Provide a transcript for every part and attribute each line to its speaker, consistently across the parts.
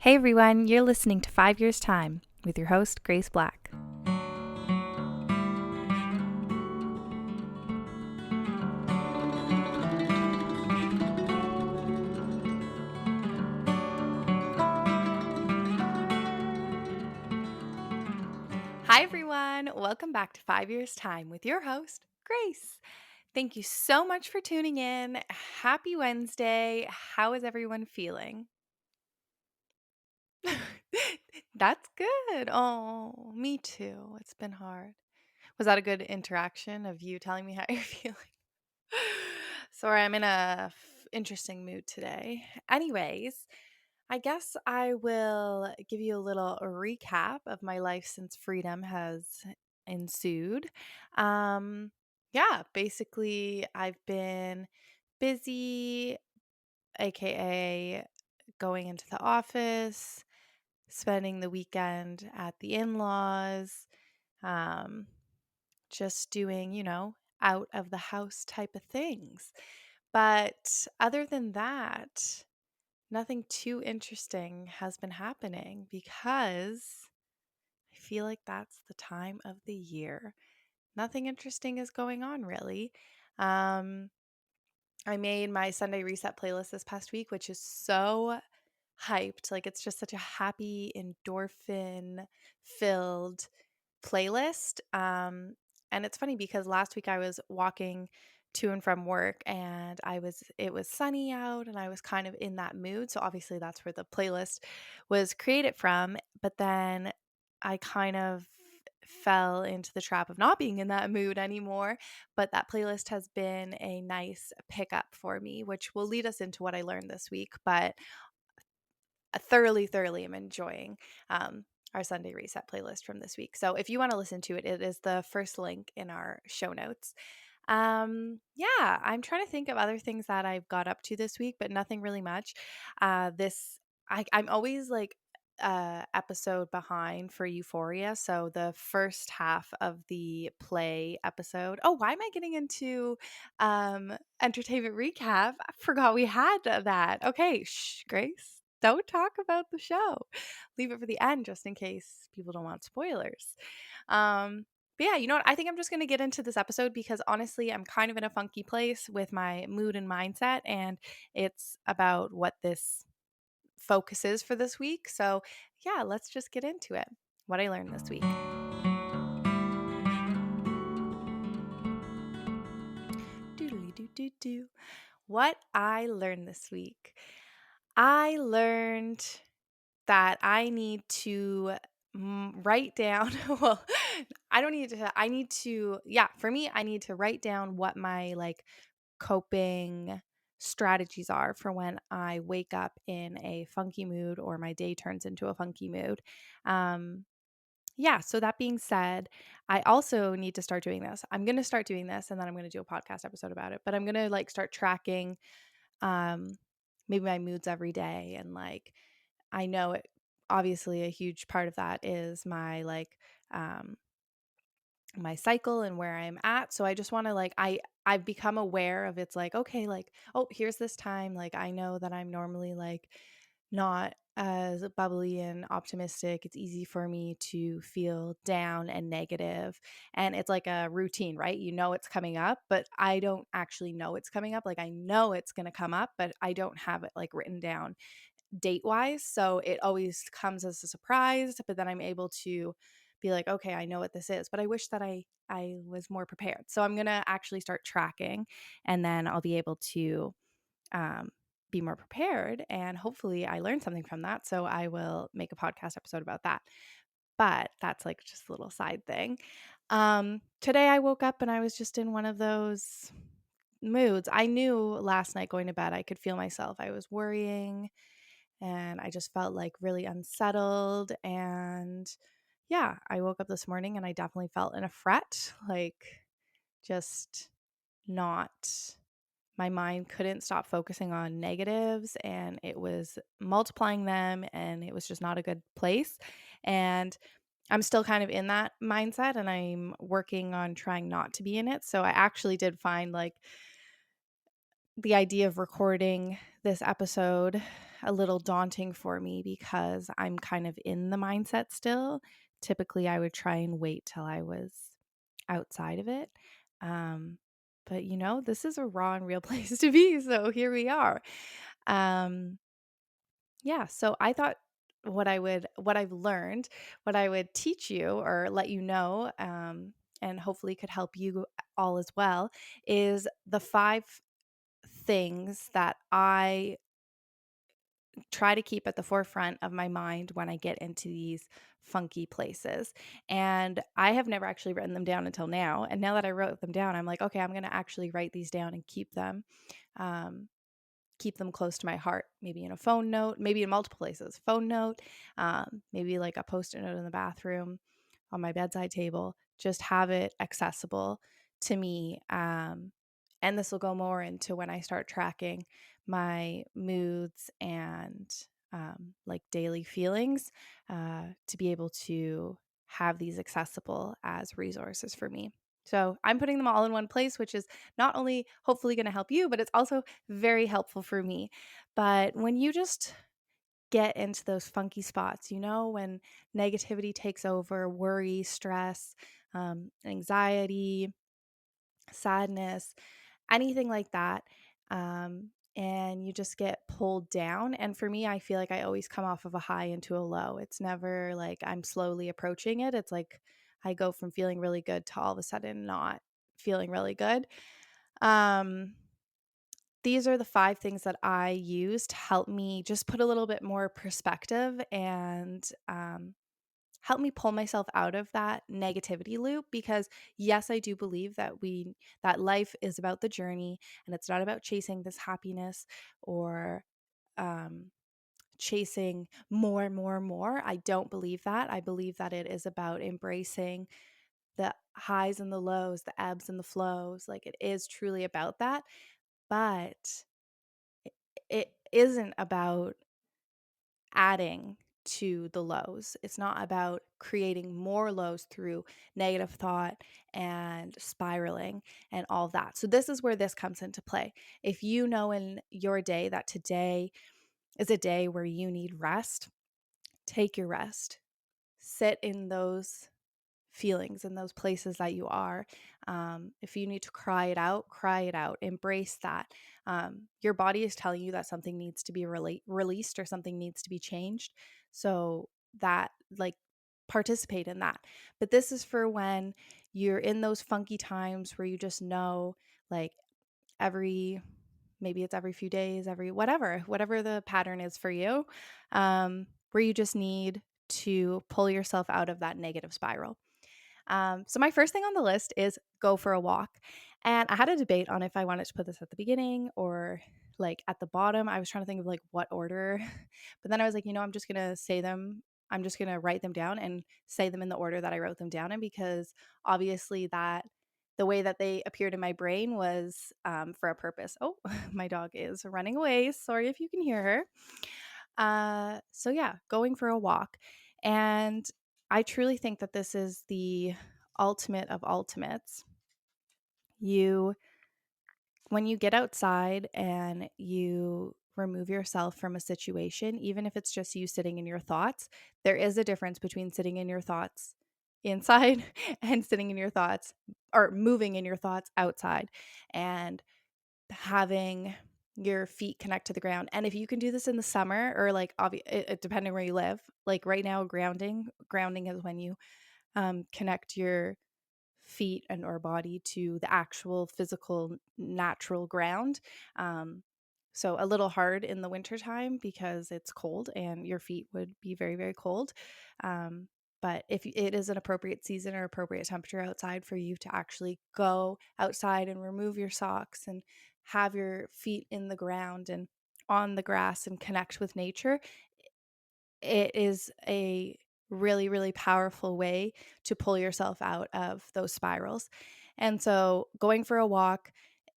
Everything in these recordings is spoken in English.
Speaker 1: Hey everyone, you're listening to 5 Years Time with your host, Grace Black. Hi everyone, welcome back to 5 Years Time with your host, Grace. Thank you so much for tuning in. Happy Wednesday. How is everyone feeling? That's good. Oh, me too. It's been hard. Was that a good interaction of you telling me how you're feeling? Sorry, I'm in a interesting mood today. Anyways, I guess I will give you a little recap of my life since freedom has ensued. Basically, I've been busy, aka going into the office, spending the weekend at the in laws, um, just doing, out of the house type of things. But other than that, nothing too interesting has been happening because I feel like that's the time of the year. Nothing interesting is going on really. Um, I made my Sunday reset playlist this past week, which is so hyped. Like it's just such a happy, endorphin filled playlist. And it's funny because last week I was walking to and from work and it was sunny out and I was kind of in that mood. So obviously that's where the playlist was created from. But then I kind of fell into the trap of not being in that mood anymore. But that playlist has been a nice pickup for me, which will lead us into what I learned this week. But thoroughly am enjoying our Sunday Reset playlist from this week. So if you want to listen to it, it is the first link in our show notes. I'm trying to think of other things that I've got up to this week, but nothing really much. I'm always like episode behind for Euphoria. So the first half of the play episode. Oh, why am I getting into entertainment recap? I forgot we had that. Okay, shh, Grace. Don't talk about the show. Leave it for the end just in case people don't want spoilers. But yeah, you know what? I think I'm just going to get into this episode because honestly, I'm kind of in a funky place with my mood and mindset, and it's about what this focus is for this week. So yeah, let's just get into it. What I learned this week. Doodly doo doo doo. What I learned this week. I learned that I need to write down. Well, I don't need to. I need to. Yeah, for me, I need to write down what my like coping strategies are for when I wake up in a funky mood or my day turns into a funky mood. Um, yeah, so that being said, I also need to start doing this. I'm going to start doing this and then I'm going to do a podcast episode about it. But I'm going to like start tracking um maybe my moods every day and like I know it obviously a huge part of that is my like um my cycle and where I'm at. So I just want to like I've become aware of it's like okay, like oh, here's this time like I know that I'm normally like not as bubbly and optimistic. It's easy for me to feel down and negative and it's like a routine, right? You know it's coming up, but I don't actually know it's coming up. Like I know it's going to come up, but I don't have it like written down date wise. So it always comes as a surprise, but then I'm able to be like, okay, I know what this is, but I wish that I was more prepared. So I'm going to actually start tracking and then I'll be able to um, be more prepared. And hopefully I learned something from that. So I will make a podcast episode about that. But that's like just a little side thing. Today I woke up and I was just in one of those moods. I knew last night going to bed, I could feel myself. I was worrying and I just felt like really unsettled. And yeah, I woke up this morning and I definitely felt in a fret, like just not, my mind couldn't stop focusing on negatives and it was multiplying them and it was just not a good place. And I'm still kind of in that mindset and I'm working on trying not to be in it. So I actually did find like the idea of recording this episode a little daunting for me because I'm kind of in the mindset still. Typically, I would try and wait till I was outside of it. Um, but this is a raw and real place to be. So here we are. Um, yeah. So I thought what I've learned, what I would teach you or let you know, and hopefully could help you all as well, is the 5 things that I try to keep at the forefront of my mind when I get into these funky places. And I have never actually written them down until now. And now that I wrote them down, I'm like, okay, I'm going to actually write these down and um, keep them close to my heart, maybe in a phone note, maybe in multiple places, phone note, maybe like a post-it note in the bathroom, on my bedside table, just have it accessible to me. And this will go more into when I start tracking my moods and like daily feelings, to be able to have these accessible as resources for me. So I'm putting them all in one place, which is not only hopefully going to help you, but it's also very helpful for me. But when you just get into those funky spots, when negativity takes over, worry, stress, anxiety, sadness, anything like that, and you just get pulled down. And for me, I feel like I always come off of a high into a low. It's never like I'm slowly approaching it. It's like I go from feeling really good to all of a sudden not feeling really good. Um, these are the 5 things that I use to help me just put a little bit more perspective and help me pull myself out of that negativity loop. Because yes, I do believe that life is about the journey, and it's not about chasing this happiness or um, chasing more and more and more. I don't believe that. I believe that it is about embracing the highs and the lows, the ebbs and the flows. Like, it is truly about that. But it isn't about adding to the lows. It's not about creating more lows through negative thought and spiraling and all that. So, this is where this comes into play. If you know in your day that today is a day where you need rest, take your rest. Sit in those feelings in those places that you are. If you need to cry it out, cry it out. Embrace that. Your body is telling you that something needs to be released or something needs to be changed. So that, like, participate in that. But this is for when you're in those funky times where you just know, like, every maybe it's every few days, every whatever the pattern is for you, where you just need to pull yourself out of that negative spiral. So my first thing on the list is go for a walk. And I had a debate on if I wanted to put this at the beginning or like at the bottom. I was trying to think of like what order. But then I was like, I'm just going to say them. I'm just going to write them down and say them in the order that I wrote them down in, because obviously that the way that they appeared in my brain was for a purpose. Oh, my dog is running away. Sorry if you can hear her. So yeah, going for a walk. And I truly think that this is the ultimate of ultimates. You, when you get outside and you remove yourself from a situation, even if it's just you sitting in your thoughts, there is a difference between sitting in your thoughts inside and sitting in your thoughts or moving in your thoughts outside and having your feet connect to the ground. And if you can do this in the summer or like depending where you live, like right now, grounding is when you connect your feet and or body to the actual physical natural ground. So a little hard in the wintertime because it's cold and your feet would be very, very cold. But if it is an appropriate season or appropriate temperature outside for you to actually go outside and remove your socks and have your feet in the ground and on the grass and connect with nature, it is a really, really powerful way to pull yourself out of those spirals. And so going for a walk,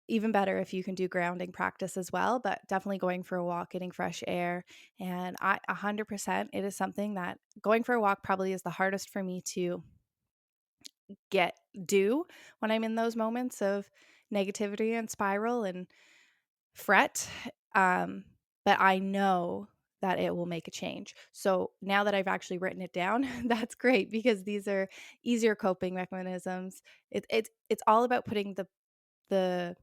Speaker 1: even better if you can do grounding practice as well, but definitely going for a walk, getting fresh air. And 100%, it is something that going for a walk probably is the hardest for me to do when I'm in those moments of negativity and spiral and fret. but I know that it will make a change. So now that I've actually written it down, that's great because these are easier coping mechanisms. It's all about putting the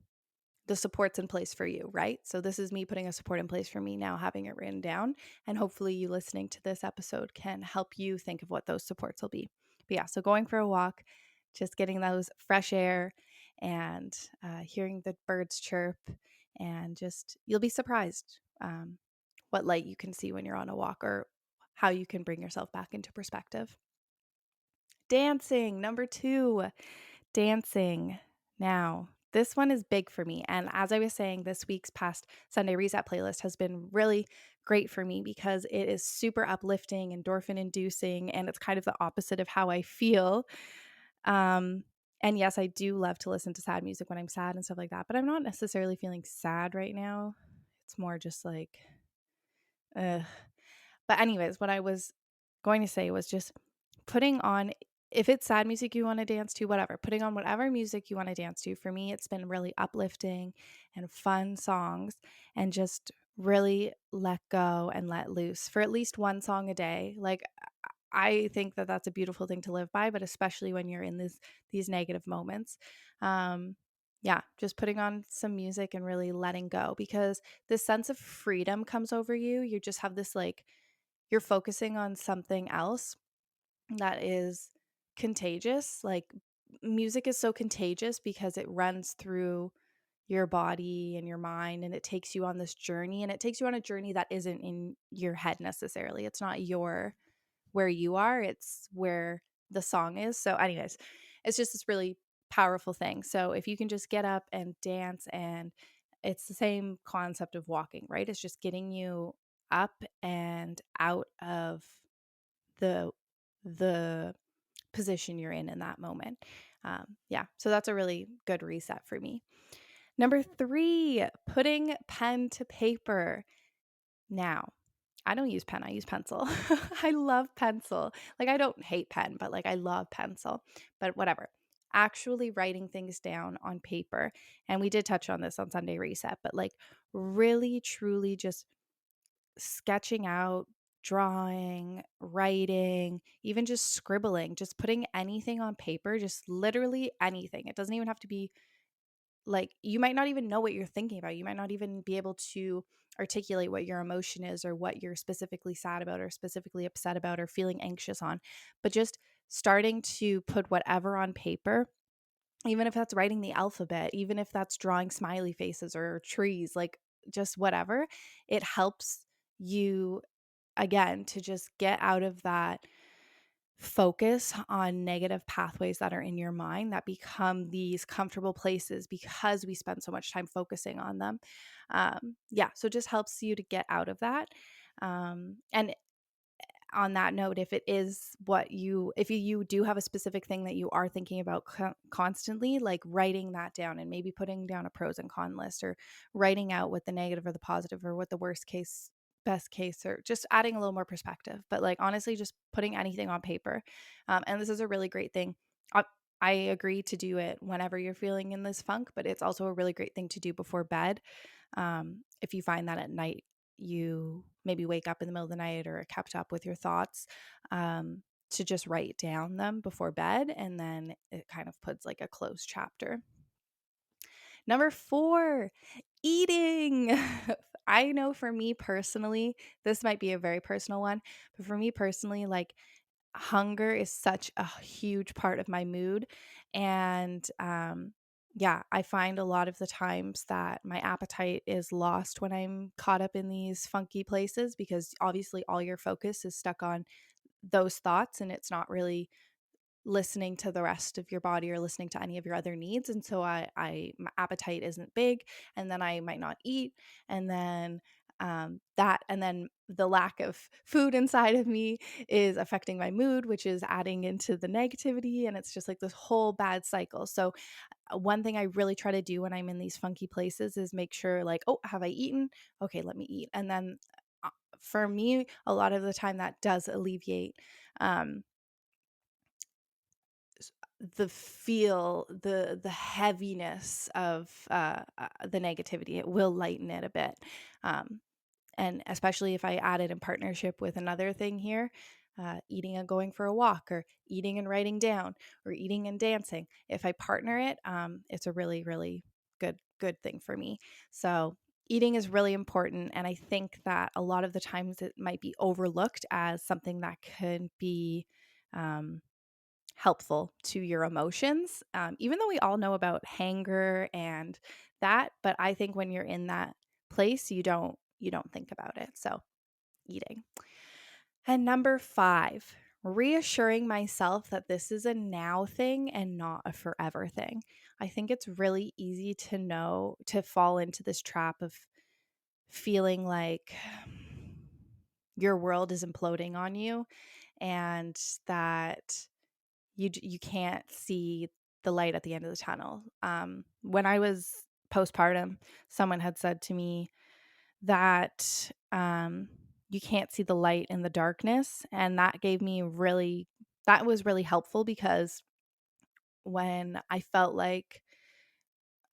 Speaker 1: the supports in place for you, right? So this is me putting a support in place for me now, having it written down, and hopefully you listening to this episode can help you think of what those supports will be. But yeah, so going for a walk, just getting those fresh air and hearing the birds chirp, and just you'll be surprised what light you can see when you're on a walk or how you can bring yourself back into perspective. Dancing, number 2. Dancing. Now, this one is big for me. And as I was saying, this week's past Sunday Reset playlist has been really great for me because it is super uplifting, endorphin inducing, and it's kind of the opposite of how I feel. Um, and yes, I do love to listen to sad music when I'm sad and stuff like that, but I'm not necessarily feeling sad right now. It's more just like, ugh. But anyways, what I was going to say was just putting on, if it's sad music you want to dance to, whatever, putting on whatever music you want to dance to. For me, it's been really uplifting and fun songs, and just really let go and let loose for at least one song a day. Like I think that that's a beautiful thing to live by, but especially when you're in these negative moments. Um yeah, just putting on some music and really letting go, because this sense of freedom comes over you. You just have this like you're focusing on something else that is contagious. Like music is so contagious because it runs through your body and your mind, and it takes you on this journey, and it takes you on a journey that isn't in your head necessarily. It's not your where you are, it's where the song is. So anyways, it's just this really powerful thing. So if you can just get up and dance, and it's the same concept of walking, right? It's just getting you up and out of the the position you're in that moment. Yeah, so that's a really good reset for me. Number 3, putting pen to paper. Now, I don't use pen, I use pencil. I love pencil. Like, I don't hate pen, but like I love pencil. But whatever. Actually writing things down on paper. And we did touch on this on Sunday Reset, but like really, truly just sketching out, drawing, writing, even just scribbling, just putting anything on paper, just literally anything. It doesn't even have to be like, you might not even know what you're thinking about. You might not even be able to articulate what your emotion is, or what you're specifically sad about or specifically upset about or feeling anxious on. But just starting to put whatever on paper, even if that's writing the alphabet, even if that's drawing smiley faces or trees, like just whatever, it helps you again to just get out of that focus on negative pathways that are in your mind that become these comfortable places because we spend so much time focusing on them. Yeah, so it just helps you to get out of that. And on that note, if it is what you, if you do have a specific thing that you are thinking about constantly, like writing that down and maybe putting down a pros and con list, or writing out what the negative or the positive or what the worst case, best case, or just adding a little more perspective. But like honestly, just putting anything on paper. And this is a really great thing. I agree to do it whenever you're feeling in this funk, but it's also a really great thing to do before bed. If you find that at night you maybe wake up in the middle of the night or kept up with your thoughts, to just write down them before bed, and then it kind of puts like a closed chapter. Number 4, eating. I know for me personally, this might be a very personal one, but for me personally, like hunger is such a huge part of my mood. And yeah, I find a lot of the times that my appetite is lost when I'm caught up in these funky places, because obviously all your focus is stuck on those thoughts, and it's not really listening to the rest of your body or listening to any of your other needs. And so my appetite isn't big, and then I might not eat, and then and then the lack of food inside of me is affecting my mood, which is adding into the negativity, and it's just like this whole bad cycle. So one thing I really try to do when I'm in these funky places is make sure, like, oh, have I eaten? Okay, let me eat. And then for me, a lot of the time that does alleviate um the heaviness of the negativity. It will lighten it a bit. um And especially if I add it in partnership with another thing here, eating and going for a walk, or eating and writing down, or eating and dancing. If I partner it, it's a really, really good thing for me. So eating is really important. And I think that a lot of the times it might be overlooked as something that can be um, helpful to your emotions, even though we all know about hanger and that. But I think when you're in that place, you don't think about it. So eating. And number 5, reassuring myself that this is a now thing and not a forever thing. I think it's really easy to fall into this trap of feeling like your world is imploding on you, and that you can't see the light at the end of the tunnel. When I was postpartum, someone had said to me that you can't see the light in the darkness, and that was really helpful, because when I felt like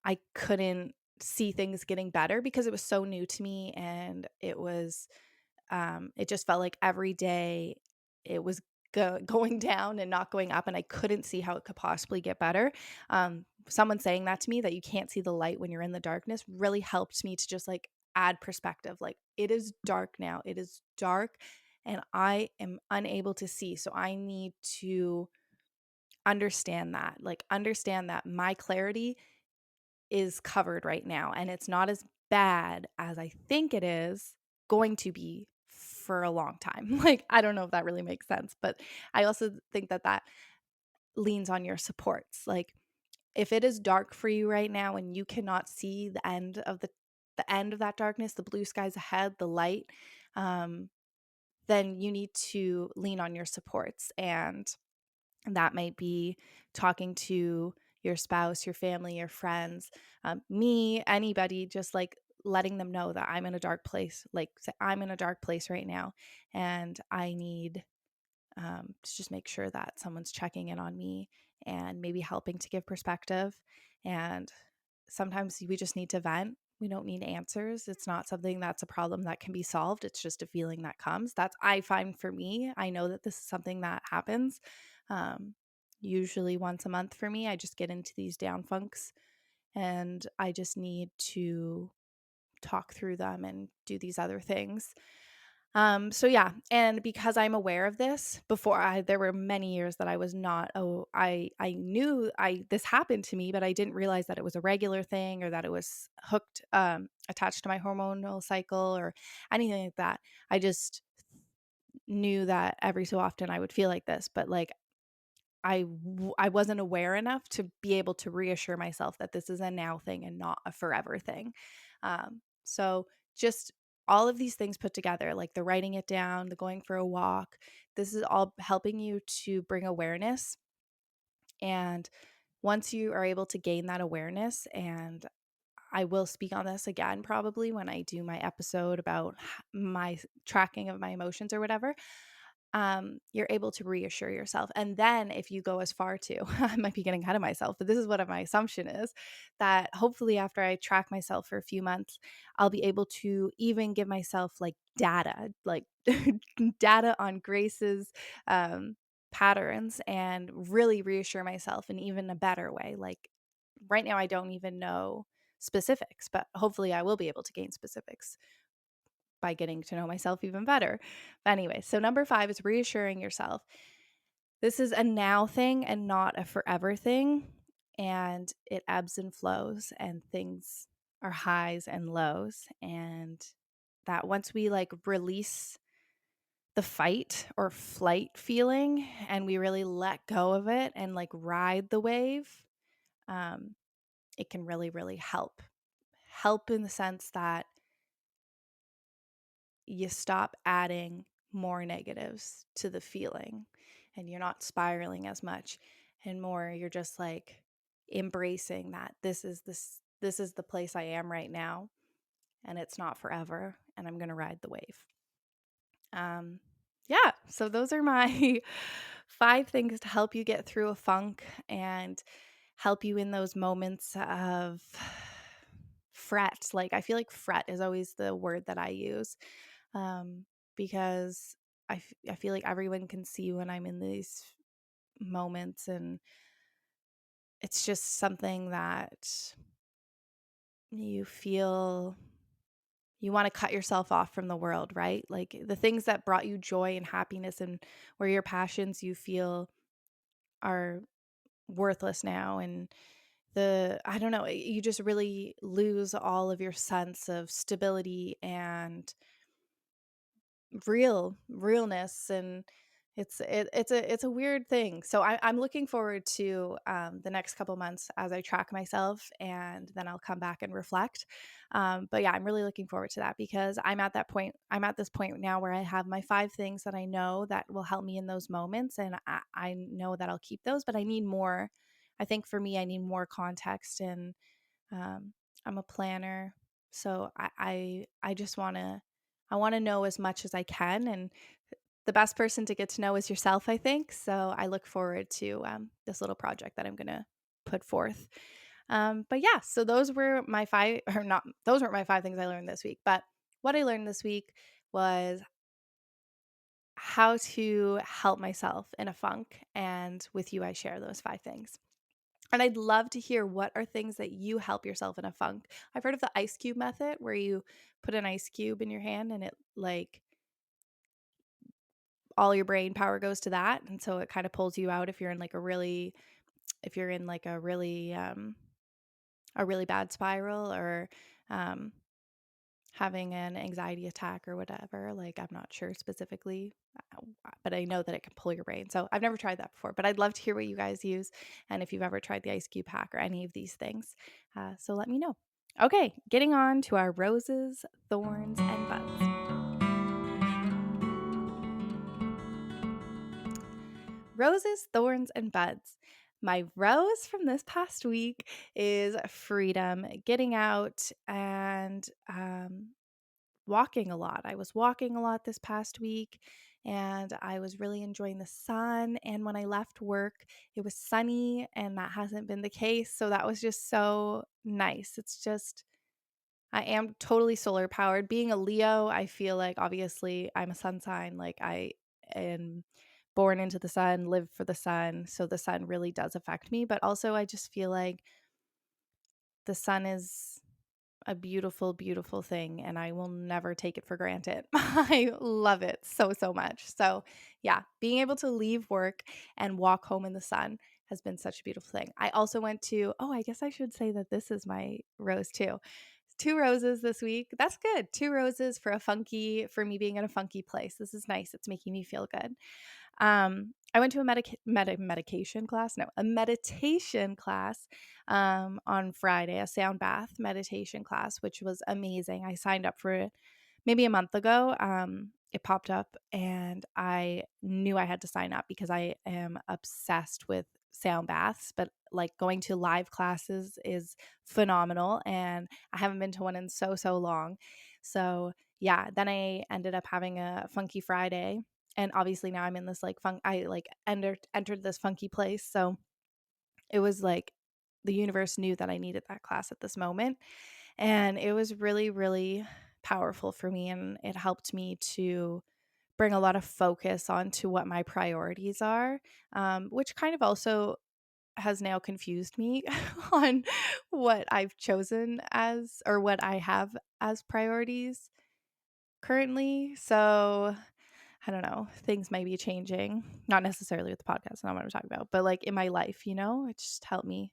Speaker 1: I couldn't see things getting better because it was so new to me, and it just felt like every day it was going down and not going up, and I couldn't see how it could possibly get better. Someone saying that to me, that you can't see the light when you're in the darkness, really helped me to just like add perspective. Like, it is dark now, it is dark, and I am unable to see. So I need to understand that my clarity is covered right now, and it's not as bad as I think it is going to be for a long time. Like, I don't know if that really makes sense, but I also think that that leans on your supports. Like, if it is dark for you right now and you cannot see the end of that darkness, the blue skies ahead, the light, then you need to lean on your supports. And that might be talking to your spouse, your family, your friends, me, anybody, just like letting them know that I'm in a dark place. Like, say, I'm in a dark place right now, and I need to just make sure that someone's checking in on me and maybe helping to give perspective. And sometimes we just need to vent. We don't need answers. It's not something that's a problem that can be solved. It's just a feeling that comes. That's, I find, for me. I know that this is something that happens um, usually once a month for me. I just get into these down funks, and I just need to talk through them and do these other things. So yeah, and because I'm aware of this, there were many years that I was not, I knew this happened to me, but I didn't realize that it was a regular thing, or that it was attached to my hormonal cycle or anything like that. I just knew that every so often I would feel like this, but like I wasn't aware enough to be able to reassure myself that this is a now thing and not a forever thing. So just all of these things put together, like the writing it down, the going for a walk, this is all helping you to bring awareness. And once you are able to gain that awareness, and I will speak on this again probably when I do my episode about my tracking of my emotions or whatever, you're able to reassure yourself. And then if you go as far to, I might be getting ahead of myself, but this is what my assumption is, that hopefully after I track myself for a few months, I'll be able to even give myself like data, like data on Grace's patterns, and really reassure myself in even a better way. Like, right now, I don't even know specifics, but hopefully I will be able to gain specifics by getting to know myself even better. But anyway, so number 5 is reassuring yourself. This is a now thing and not a forever thing. And it ebbs and flows, and things are highs and lows. And that once we like release the fight or flight feeling, and we really let go of it and like ride the wave, um, it can really, really help. Help in the sense that you stop adding more negatives to the feeling, and you're not spiraling as much, and more you're just like embracing that this is the place I am right now, and it's not forever, and I'm going to ride the wave. Yeah, so those are my 5 things to help you get through a funk and help you in those moments of fret. Like, I feel like fret is always the word that I use, um, because I feel like everyone can see when I'm in these moments, and it's just something that you feel you want to cut yourself off from the world, right? Like the things that brought you joy and happiness and where your passions you feel are worthless now. And I don't know, you just really lose all of your sense of stability and realness, and it's a weird thing. So I'm looking forward to the next couple months as I track myself, and then I'll come back and reflect. But yeah, I'm really looking forward to that because I'm at this point now where I have my 5 things that I know that will help me in those moments, and I know that I'll keep those, but I need more. I think for me, I need more context, and um, I'm a planner, so I just want to know as much as I can, and the best person to get to know is yourself, I think. So I look forward to this little project that I'm gonna put forth. But yeah, so those were my 5, or not. Those weren't my 5 things I learned this week, but what I learned this week was how to help myself in a funk, and with you, I share those 5 things. And I'd love to hear what are things that you help yourself in a funk. I've heard of the ice cube method where you put an ice cube in your hand and it like all your brain power goes to that. And so it kind of pulls you out if you're in like if you're in like a really bad spiral, or um, having an anxiety attack or whatever. Like, I'm not sure specifically, but I know that it can pull your brain. So I've never tried that before, but I'd love to hear what you guys use, and if you've ever tried the ice cube hack or any of these things. So let me know. Okay, getting on to our roses, thorns, and buds. Roses, thorns, and buds. My rose from this past week is freedom, getting out and walking a lot. I was walking a lot this past week, and I was really enjoying the sun. And when I left work, it was sunny, and that hasn't been the case. So that was just so nice. It's just, I am totally solar powered. Being a Leo, I feel like obviously I'm a sun sign. Like, I am born into the sun, live for the sun. So the sun really does affect me. But also, I just feel like the sun is a beautiful, beautiful thing, and I will never take it for granted. I love it so, so much. So, yeah, being able to leave work and walk home in the sun has been such a beautiful thing. I also went to, oh, I guess I should say that this is my rose too. 2 roses this week. That's good. 2 roses for me being in a funky place. This is nice. It's making me feel good. I went to a medication class, no, a meditation class on Friday, a sound bath meditation class, which was amazing. I signed up for it maybe a month ago. It popped up, and I knew I had to sign up because I am obsessed with sound baths, but like going to live classes is phenomenal, and I haven't been to one in so, so long. So yeah, then I ended up having a funky Friday, and obviously now I'm in this like I like entered this funky place. So it was like the universe knew that I needed that class at this moment, and it was really, really powerful for me, and it helped me to bring a lot of focus onto what my priorities are, which kind of also has now confused me on what I've chosen as, or what I have as priorities currently. So I don't know, things may be changing, not necessarily with the podcast, not what I'm talking about, but like in my life, it just helped me.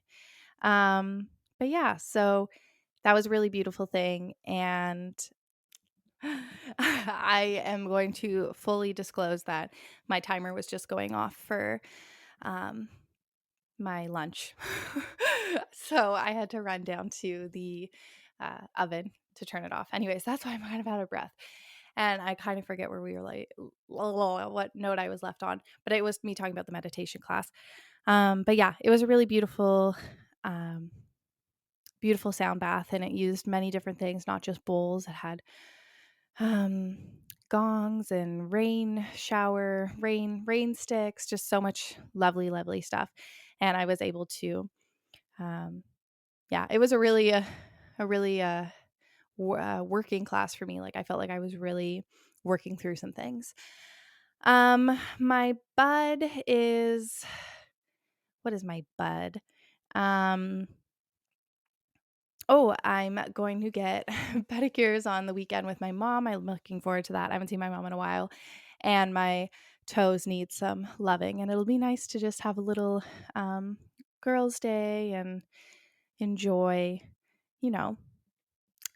Speaker 1: Um, but yeah, so that was a really beautiful thing. And I am going to fully disclose that my timer was just going off for um, my lunch. So I had to run down to the oven to turn it off. Anyways, that's why I'm kind of out of breath. And I kind of forget where we were like, what note I was left on, but it was me talking about the meditation class. But yeah, it was a really beautiful, beautiful sound bath, and it used many different things, not just bowls. It had um, gongs and rain sticks, just so much lovely, lovely stuff. And I was able to, um, yeah, it was a really working class for me. Like I felt like I was really working through some things. My bud is what is my bud? Um, oh, I'm going to get pedicures on the weekend with my mom. I'm looking forward to that. I haven't seen my mom in a while, and my toes need some loving, and it'll be nice to just have a little um, girls' day and enjoy, you know,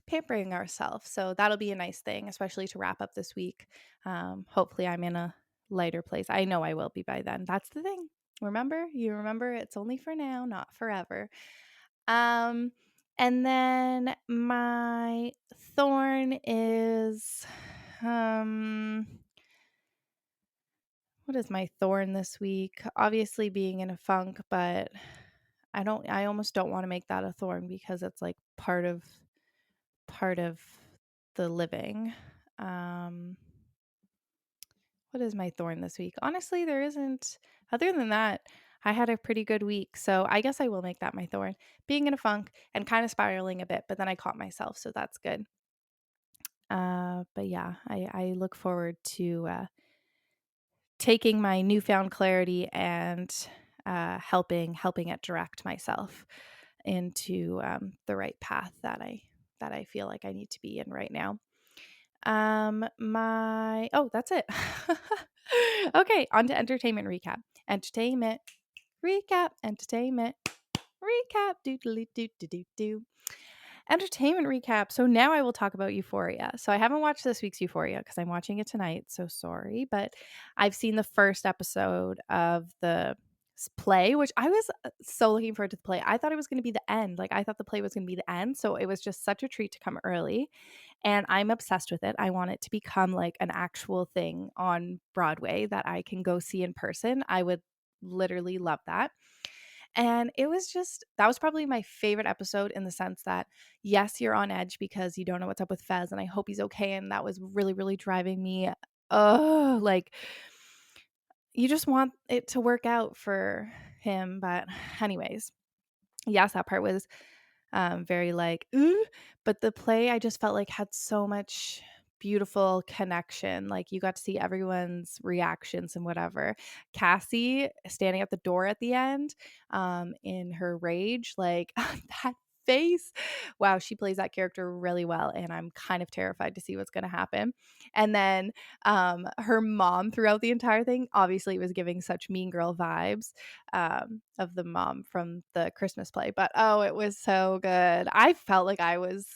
Speaker 1: pampering ourselves. So that'll be a nice thing, especially to wrap up this week. Hopefully, I'm in a lighter place. I know I will be by then. That's the thing. Remember, you remember it's only for now, not forever. Um, and then my thorn is, um, what is my thorn this week? Obviously being in a funk, but I almost don't want to make that a thorn because it's like part of the living. Um, what is my thorn this week? Honestly, there isn't, other than that, I had a pretty good week. So I guess I will make that my thorn. Being in a funk and kind of spiraling a bit, but then I caught myself. So that's good. But yeah, I look forward to taking my newfound clarity and helping it direct myself into the right path that I feel like I need to be in right now. My oh, that's it. Okay, on to entertainment recap. Entertainment recap. Entertainment recap. Doodly doo doo doo doo. Entertainment recap. So now I will talk about Euphoria. So I haven't watched this week's Euphoria because I'm watching it tonight. So sorry, but I've seen the first episode of the play, which I was so looking forward to the play. I thought it was going to be the end. Like I thought the play was going to be the end. So it was just such a treat to come early. And I'm obsessed with it. I want it to become like an actual thing on Broadway that I can go see in person. I would literally love that. And it was just, that was probably my favorite episode in the sense that, yes, you're on edge because you don't know what's up with Fez, and I hope he's okay. And that was really, really driving me. Oh, like you just want it to work out for him. But, anyways, yes, that part was very like, ooh, but the play I just felt like had so much beautiful connection. Like you got to see everyone's reactions and whatever. Cassie standing at the door at the end, in her rage, like that face. Wow, she plays that character really well, and I'm kind of terrified to see what's going to happen. And then her mom throughout the entire thing obviously was giving such mean girl vibes, of the mom from the Christmas play. But oh, it was so good. I felt like I was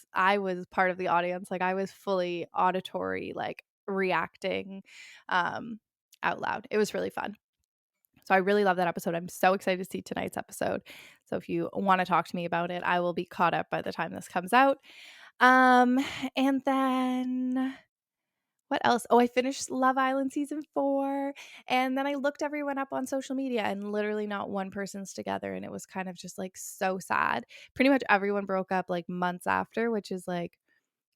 Speaker 1: part of the audience. Like I was fully auditory, like reacting out loud. It was really fun. So I really love that episode. I'm so excited to see tonight's episode. So if you want to talk to me about it, I will be caught up by the time this comes out. Um, and then what else? Oh, I finished Love Island season 4, and then I looked everyone up on social media, and literally not one person's together, and it was kind of just like so sad. Pretty much everyone broke up like months after, which is like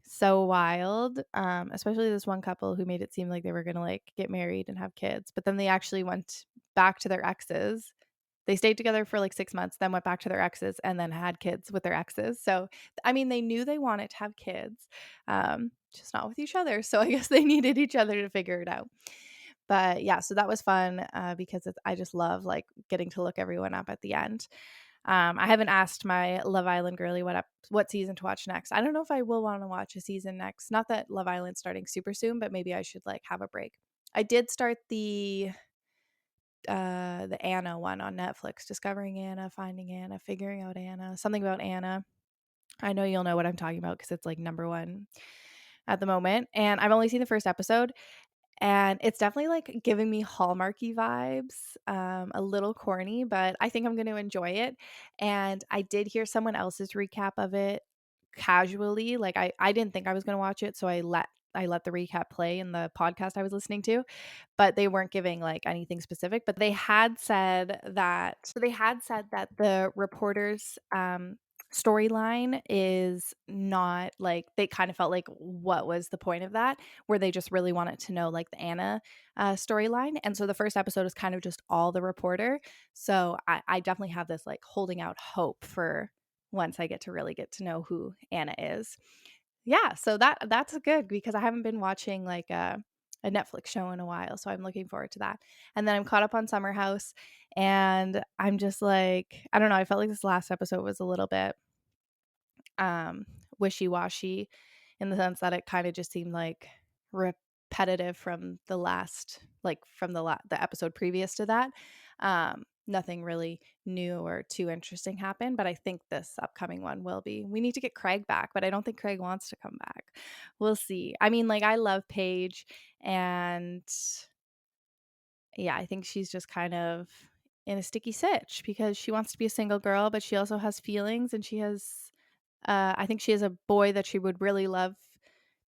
Speaker 1: so wild. Especially this one couple who made it seem like they were gonna like get married and have kids, but then they actually went back to their exes. They stayed together for like 6 months, then went back to their exes, and then had kids with their exes. So, I mean, they knew they wanted to have kids, just not with each other. So, I guess they needed each other to figure it out. But yeah, so that was fun because I just love like getting to look everyone up at the end. I haven't asked my Love Island girly what season to watch next. I don't know if I will want to watch a season next. Not that Love Island's starting super soon, but maybe I should like have a break. I did start the Anna one on Netflix, Discovering Anna, Finding Anna, Figuring Out Anna, something about Anna. I know you'll know what I'm talking about because it's like number one at the moment. And I've only seen the first episode, and it's definitely like giving me Hallmarky vibes, a little corny, but I think I'm going to enjoy it. And I did hear someone else's recap of it casually. Like I didn't think I was going to watch it, so I let the recap play in the podcast I was listening to, but they weren't giving like anything specific. But they had said that the reporters storyline is not like, they kind of felt like, what was the point of that, where they just really wanted to know like the Anna storyline. And so the first episode is kind of just all the reporter. So I definitely have this like holding out hope for once I get to really get to know who Anna is. Yeah, so that's good because I haven't been watching like a Netflix show in a while, so I'm looking forward to that. And then I'm caught up on Summer House, and I'm just like, I don't know, I felt like this last episode was a little bit um wishy-washy in the sense that it kind of just seemed like repetitive from the last, like from the episode previous to that. Nothing really new or too interesting happened, but I think this upcoming one will be. We need to get Craig back, but I don't think Craig wants to come back. We'll see. I mean, like I love Paige, and yeah, I think she's just kind of in a sticky sitch because she wants to be a single girl, but she also has feelings, and she has I think she has a boy that she would really love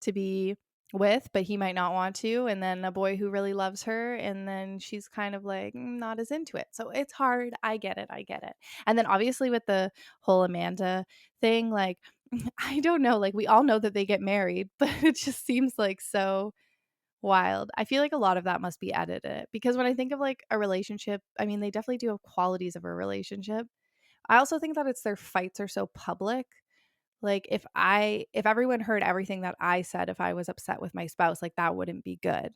Speaker 1: to be with, but he might not want to. And then a boy who really loves her. And then she's kind of like not as into it. So it's hard. I get it. I get it. And then obviously with the whole Amanda thing, like, I don't know. Like, we all know that they get married, but it just seems like so wild. I feel like a lot of that must be edited because when I think of like a relationship, I mean, they definitely do have qualities of a relationship. I also think that it's their fights are so public, like if everyone heard everything that I said if I was upset with my spouse, like that wouldn't be good.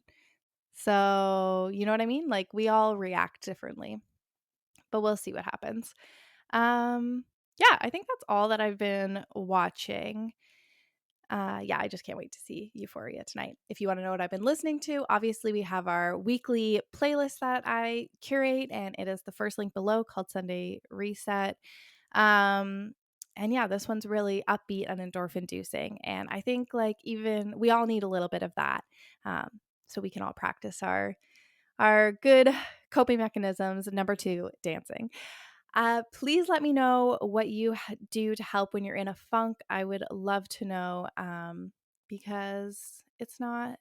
Speaker 1: So, you know what I mean? Like we all react differently, but we'll see what happens. Yeah, I think that's all that I've been watching. Yeah, I just can't wait to see Euphoria tonight. If you want to know what I've been listening to, obviously we have our weekly playlist that I curate, and it is the first link below called Sunday Reset. Um, and yeah, this one's really upbeat and endorphin inducing. And I think like even we all need a little bit of that. Um, so we can all practice our good coping mechanisms. Number two, dancing. Please let me know what you do to help when you're in a funk. I would love to know because it's not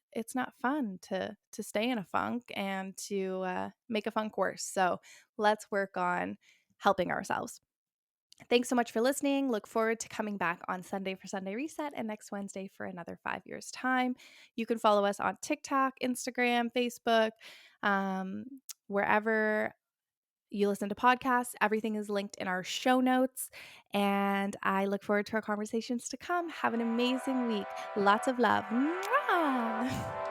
Speaker 1: fun to stay in a funk and to make a funk worse. So let's work on helping ourselves. Thanks so much for listening. Look forward to coming back on Sunday for Sunday Reset and next Wednesday for another 5 years' time. You can follow us on TikTok, Instagram, Facebook, um, wherever you listen to podcasts. Everything is linked in our show notes. And I look forward to our conversations to come. Have an amazing week. Lots of love. Mwah!